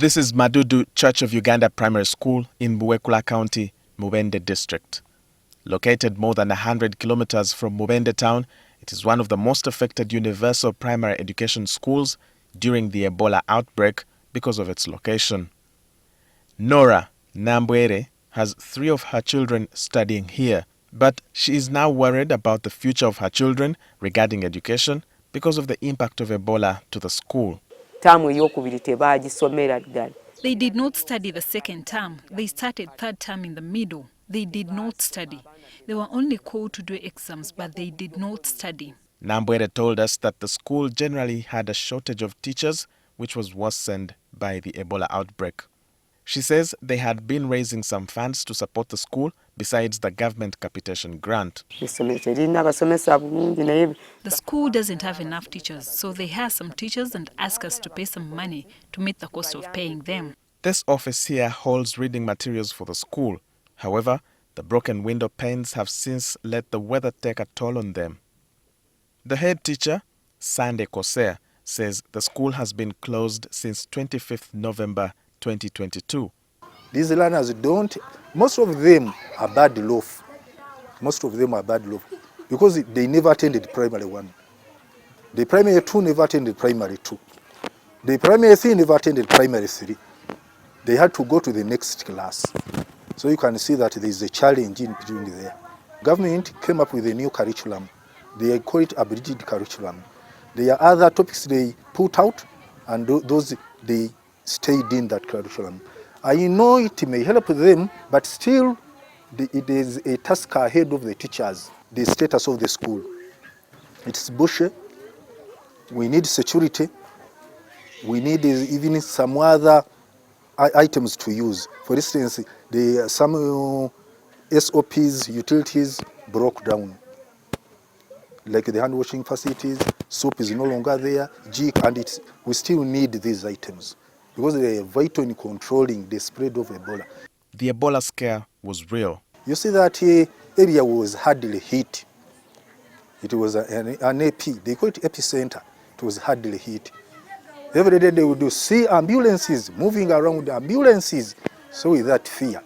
This is Madudu Church of Uganda Primary School in Buwekula County, Mubende District. Located more than 100 kilometers from Mubende town, it is one of the most affected universal primary education schools during the Ebola outbreak because of its location. Nora Nambwere has 3 of her children studying here, but she is now worried about the future of her children regarding education because of the impact of Ebola to the school. They did not study the second term. They started third term in the middle. They did not study. They were only called to do exams, but they did not study. Nambwere told us that the school generally had a shortage of teachers, which was worsened by the Ebola outbreak. She says they had been raising some funds to support the school besides the government capitation grant. The school doesn't have enough teachers, so they hire some teachers and ask us to pay some money to meet the cost of paying them. This office here holds reading materials for the school. However, the broken window panes have since let the weather take a toll on them. The head teacher, Sande Kosea, says the school has been closed since 25th November 2022. These learners most of them are bad loaf. Because they never attended primary 1. The primary 2 never attended primary 2. The primary 3 never attended primary 3. They had to go to the next class. So you can see that there is a challenge in between there. Government came up with a new curriculum. They call it abridged curriculum. There are other topics they put out, and those they stayed in that curriculum. I know it may help them, but still it is a task ahead of the teachers. The status of the school. It's bushy. We need security. We need even some other items to use. For instance, some SOPs, utilities broke down. Like the hand washing facilities, soap is no longer there, and we still need these items because they are vital in controlling the spread of Ebola. The Ebola scare was real. You see that area was hardly hit. It was an AP, they call it epicenter. It was hardly hit. Every day they would see ambulances moving around, so with that fear,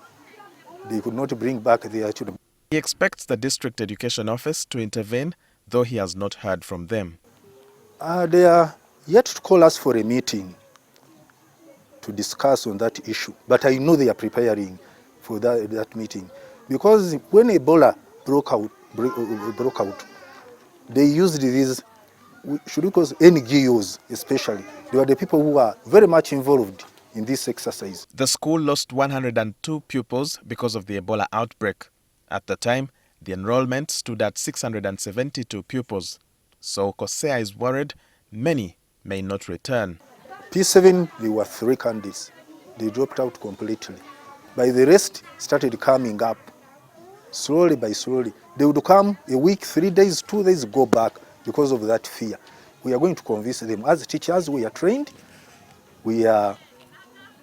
they could not bring back their children. He expects the district education office to intervene, though he has not heard from them. They are yet to call us for a meeting to discuss on that issue, but I know they are preparing for that meeting, because when Ebola broke out, they used these, should we call NGOs especially. They were the people who are very much involved in this exercise. The school lost 102 pupils because of the Ebola outbreak. At the time, the enrollment stood at 672 pupils. So Kosea is worried many may not return. P7, there were 3 candidates. They dropped out completely. By the rest, started coming up. Slowly by slowly. They would come a week, 3 days, 2 days, go back because of that fear. We are going to convince them. As teachers, we are trained. We are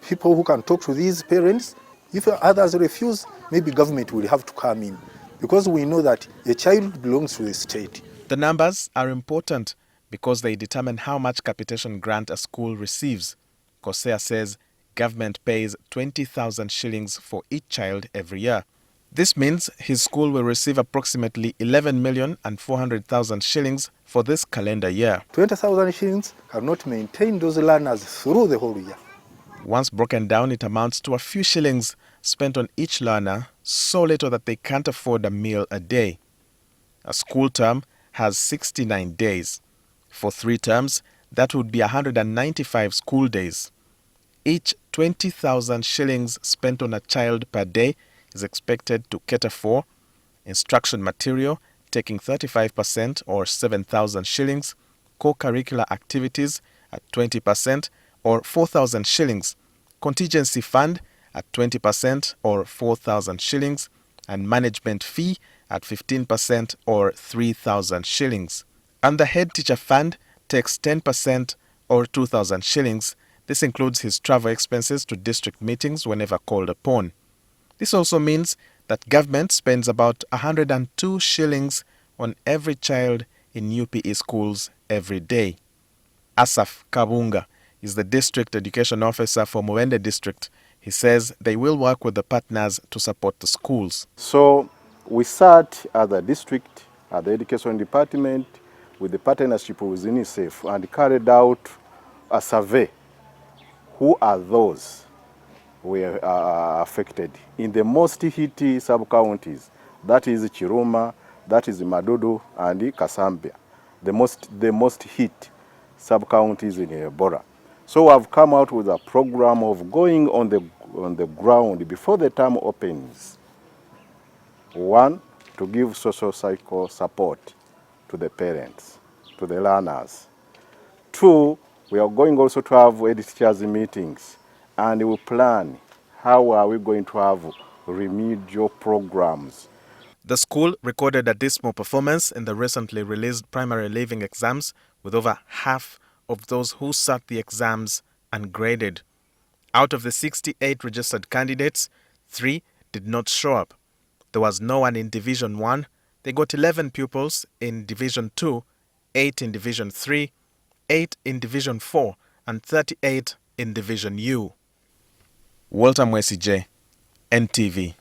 people who can talk to these parents. If others refuse, maybe government will have to come in, because we know that a child belongs to the state. The numbers are important because they determine how much capitation grant a school receives. Kosea says government pays 20,000 shillings for each child every year. This means his school will receive approximately 11,400,000 shillings for this calendar year. 20,000 shillings cannot maintain those learners through the whole year. Once broken down, it amounts to a few shillings spent on each learner, so little that they can't afford a meal a day. A school term has 69 days. For 3 terms, that would be 195 school days. Each 20,000 shillings spent on a child per day is expected to cater for instruction material, taking 35% or 7,000 shillings, co-curricular activities at 20% or 4,000 shillings, contingency fund at 20% or 4,000 shillings, and management fee at 15% or 3,000 shillings. And the head teacher fund takes 10% or 2,000 shillings. This includes his travel expenses to district meetings whenever called upon. This also means that government spends about 102 shillings on every child in UPE schools every day. Asaf Kabunga is the district education officer for Mubende district. He says they will work with the partners to support the schools. So we sat as a district, at the education department, with the partnership with UNICEF and carried out a survey. Who are those who are affected in the most hit sub-counties? That is Chiruma, that is Madudu and Kasambia, the most hit sub-counties in Ebola. So I've come out with a program of going on the ground before the term opens. One, to give socio-psycho support to the parents, to the learners. Two, we are going also to have head teachers meetings, and we plan how are we going to have remedial programs. The school recorded a dismal performance in the recently released primary leaving exams, with over half of those who sat the exams ungraded. Out of the 68 registered candidates, 3 did not show up. There was no one in Division 1. They got 11 pupils in Division 2, 8 in Division 3, 8 in Division 4, and 38 in Division U. Walter Mwesigye, NTV.